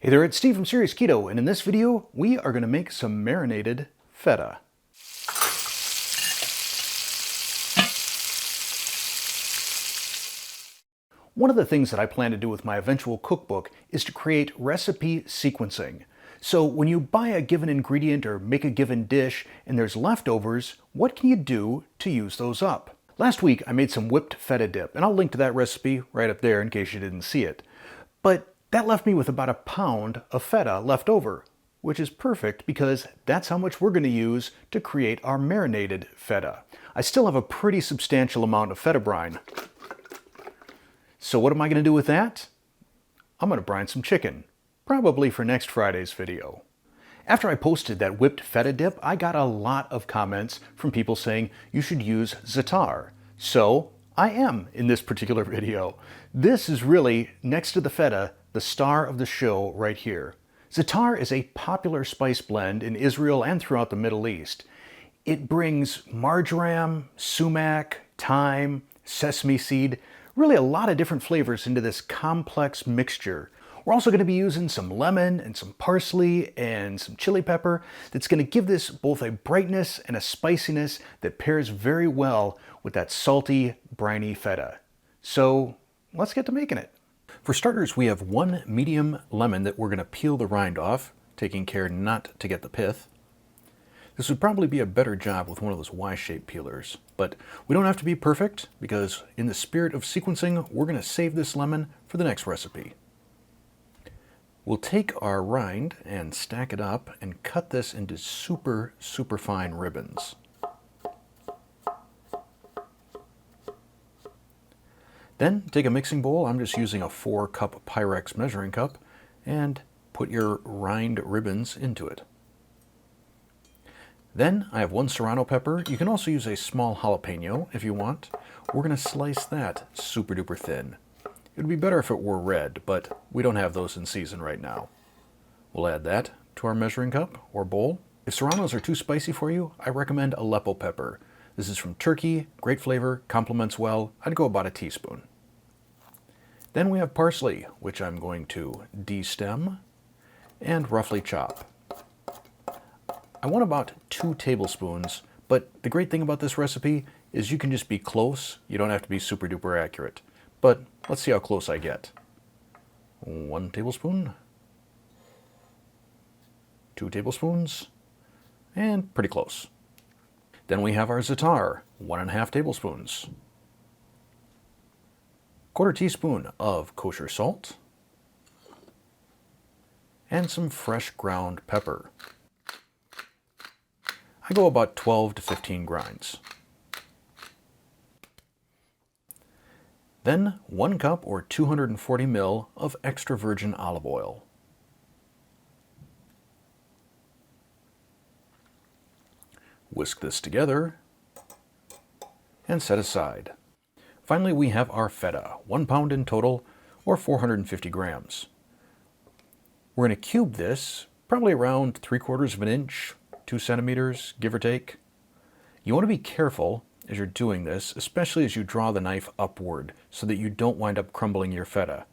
Hey there, it's Steve from Serious Keto, and in this video, we are going to make some marinated feta. One of the things that I plan to do with my eventual cookbook is to create recipe sequencing. So when you buy a given ingredient or make a given dish and there's leftovers, what can you do to use those up? Last week, I made some whipped feta dip, and I'll link to that recipe right up there in case you didn't see it. But that left me with about a pound of feta left over, which is perfect because that's how much we're going to use to create our marinated feta. I still have a pretty substantial amount of feta brine. So what am I going to do with that? I'm going to brine some chicken, probably for next Friday's video. After I posted that whipped feta dip, I got a lot of comments from people saying you should use Za'atar. So I am in this particular video. This is really, next to the feta, the star of the show right here. Za'atar is a popular spice blend in Israel and throughout the Middle East. It brings marjoram, sumac, thyme, sesame seed, really a lot of different flavors into this complex mixture. We're also going to be using some lemon and some parsley and some chili pepper that's going to give this both a brightness and a spiciness that pairs very well with that salty, briny feta. So let's get to making it. For starters, we have one medium lemon that we're going to peel the rind off, taking care not to get the pith. This would probably be a better job with one of those Y-shaped peelers, but we don't have to be perfect because in the spirit of sequencing, we're going to save this lemon for the next recipe. We'll take our rind and stack it up and cut this into super fine ribbons. Then take a mixing bowl, I'm just using a 4-cup Pyrex measuring cup, and put your rind ribbons into it. Then I have one serrano pepper. You can also use a small jalapeno if you want. We're going to slice that super duper thin. It would be better if it were red, but we don't have those in season right now. We'll add that to our measuring cup or bowl. If serranos are too spicy for you, I recommend Aleppo pepper. This is from Turkey, great flavor, complements well. I'd go about a teaspoon. Then we have parsley, which I'm going to destem and roughly chop. I want about 2 tablespoons, but the great thing about this recipe is you can just be close. You don't have to be super duper accurate. But let's see how close I get. 1 tablespoon, 2 tablespoons, and pretty close. Then we have our Za'atar, 1.5 tablespoons. 1/4 teaspoon of kosher salt, and some fresh ground pepper. I go about 12 to 15 grinds. Then 1 cup or 240 ml of extra virgin olive oil. Whisk this together and set aside. Finally, we have our feta, 1 pound in total, or 450 grams. We're going to cube this, probably around 3/4 of an inch, 2 centimeters, give or take. You want to be careful as you're doing this, especially as you draw the knife upward, so that you don't wind up crumbling your feta.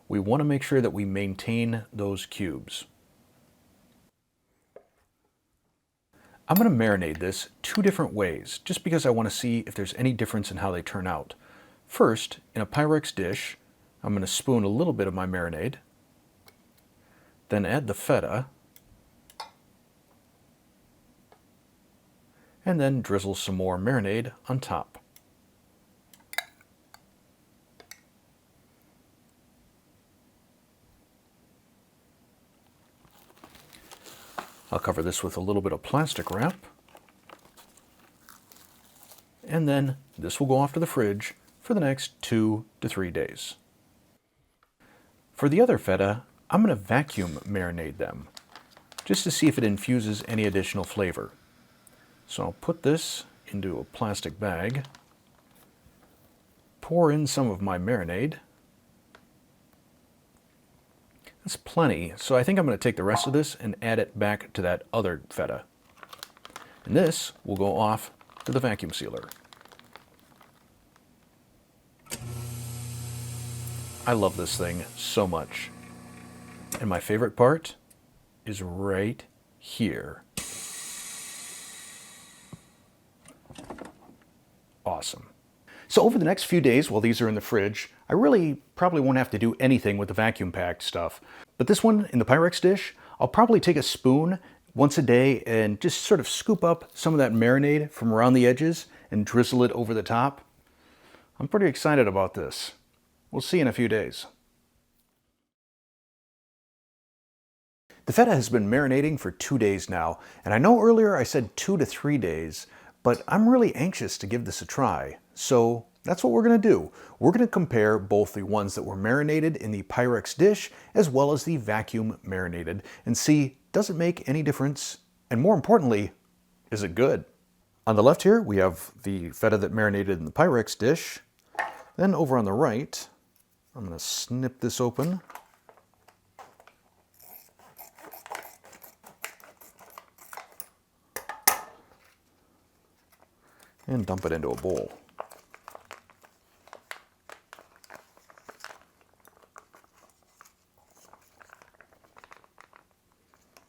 We want to make sure that we maintain those cubes. I'm going to marinate this 2 different ways, just because I want to see if there's any difference in how they turn out. First, in a Pyrex dish, I'm going to spoon a little bit of my marinade, then add the feta, and then drizzle some more marinade on top. I'll cover this with a little bit of plastic wrap, and then this will go off to the fridge for the next 2 to 3 days. For the other feta, I'm going to vacuum marinate them, just to see if it infuses any additional flavor. So I'll put this into a plastic bag, pour in some of my marinade. That's plenty, so I think I'm going to take the rest of this and add it back to that other feta. And this will go off to the vacuum sealer. I love this thing so much. And my favorite part is right here. Awesome. So over the next few days while these are in the fridge, I really probably won't have to do anything with the vacuum packed stuff. But this one in the Pyrex dish, I'll probably take a spoon once a day and just sort of scoop up some of that marinade from around the edges and drizzle it over the top. I'm pretty excited about this. We'll see in a few days. The feta has been marinating for 2 days now, and I know earlier I said 2 to 3 days, but I'm really anxious to give this a try. So that's what we're going to do. We're going to compare both the ones that were marinated in the Pyrex dish as well as the vacuum marinated and see, does it make any difference? And more importantly, is it good? On the left here, we have the feta that marinated in the Pyrex dish. Then over on the right, I'm going to snip this open. And dump it into a bowl.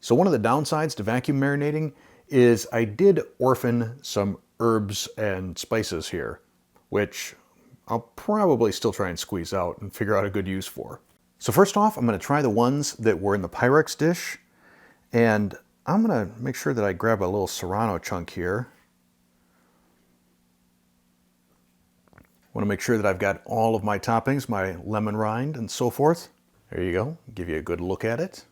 So one of the downsides to vacuum marinating is I did orphan some herbs and spices here, which I'll probably still try and squeeze out and figure out a good use for. So first off, I'm going to try the ones that were in the Pyrex dish, and I'm going to make sure that I grab a little serrano chunk here. Want to make sure that I've got all of my toppings, my lemon rind and so forth. There you go. Give you a good look at it.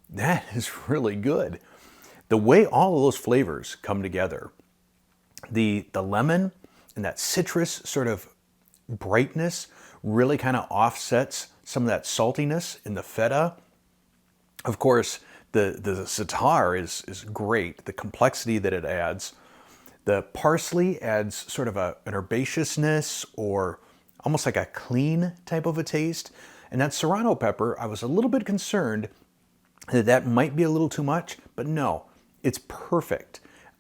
That is really good. The way all of those flavors come together, the lemon and that citrus sort of brightness really kind of offsets some of that saltiness in the feta. Of course, the Za'atar is great, the complexity that it adds. The parsley adds sort of an herbaceousness or almost like a clean type of a taste. And that serrano pepper, I was a little bit concerned that that might be a little too much, but no, it's perfect.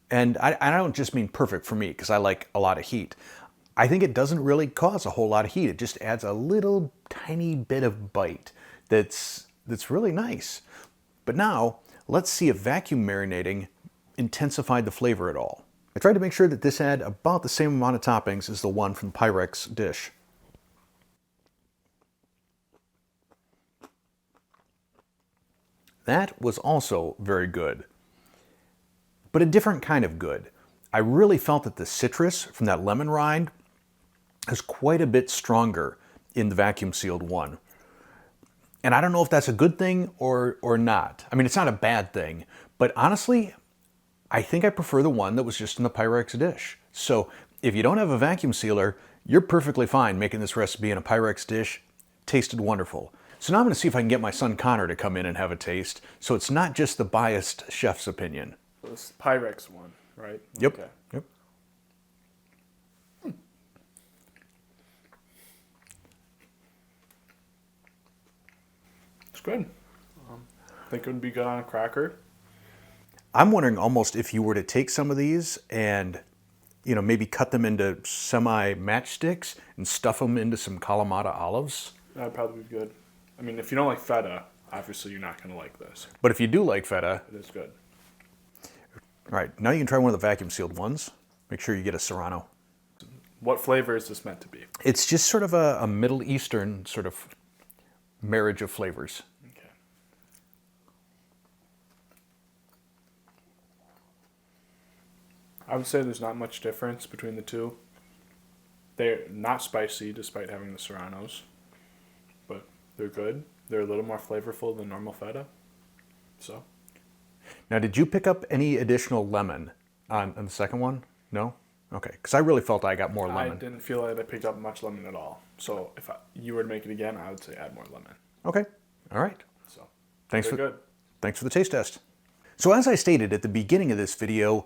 And I don't just mean perfect for me because I like a lot of heat. I think it doesn't really cause a whole lot of heat. It just adds a little tiny bit of bite that's really nice. But now, let's see if vacuum marinating intensified the flavor at all. I tried to make sure that this had about the same amount of toppings as the one from the Pyrex dish. That was also very good, but a different kind of good. I really felt that the citrus from that lemon rind is quite a bit stronger in the vacuum sealed one. And I don't know if that's a good thing or not. I mean, it's not a bad thing, but honestly, I think I prefer the one that was just in the Pyrex dish. So if you don't have a vacuum sealer, you're perfectly fine making this recipe in a Pyrex dish. Tasted wonderful. So now I'm going to see if I can get my son Connor to come in and have a taste, so it's not just the biased chef's opinion. This Pyrex one, right? Yep. Okay. Yep. It's good. I think it would be good on a cracker. I'm wondering almost if you were to take some of these and, you know, maybe cut them into semi-matchsticks and stuff them into some Kalamata olives. That'd probably be good. I mean, if you don't like feta, obviously you're not going to like this. But if you do like feta, It is good. all right, now you can try one of the vacuum sealed ones. Make sure you get a serrano. What flavor is this meant to be? It's just sort of a Middle Eastern sort of marriage of flavors. Okay. I would say there's not much difference between the two. They're not spicy despite having the serranos, but they're good. They're a little more flavorful than normal feta. So, Now, did you pick up any additional lemon on the second one? No? Okay, because I really felt I got more lemon. I didn't feel like I picked up much lemon at all. So if you were to make it again, I would say add more lemon. Okay, all right. So Thanks they're for good. Thanks for the taste test. So as I stated at the beginning of this video,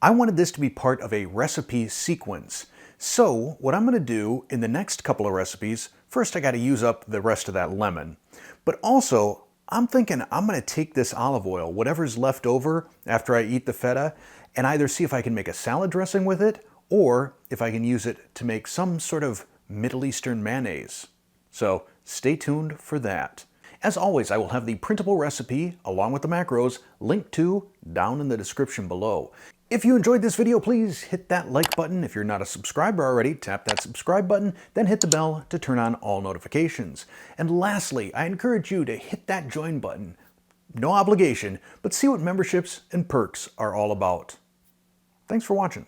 I wanted this to be part of a recipe sequence. So what I'm going to do in the next couple of recipes, first I got to use up the rest of that lemon. But also, I'm thinking I'm going to take this olive oil, whatever's left over after I eat the feta, and either see if I can make a salad dressing with it or if I can use it to make some sort of Middle Eastern mayonnaise. So stay tuned for that. As always, I will have the printable recipe along with the macros linked to down in the description below. If you enjoyed this video, please hit that like button. If you're not a subscriber already, tap that subscribe button, then hit the bell to turn on all notifications. And lastly, I encourage you to hit that join button. No obligation, but see what memberships and perks are all about. Thanks for watching.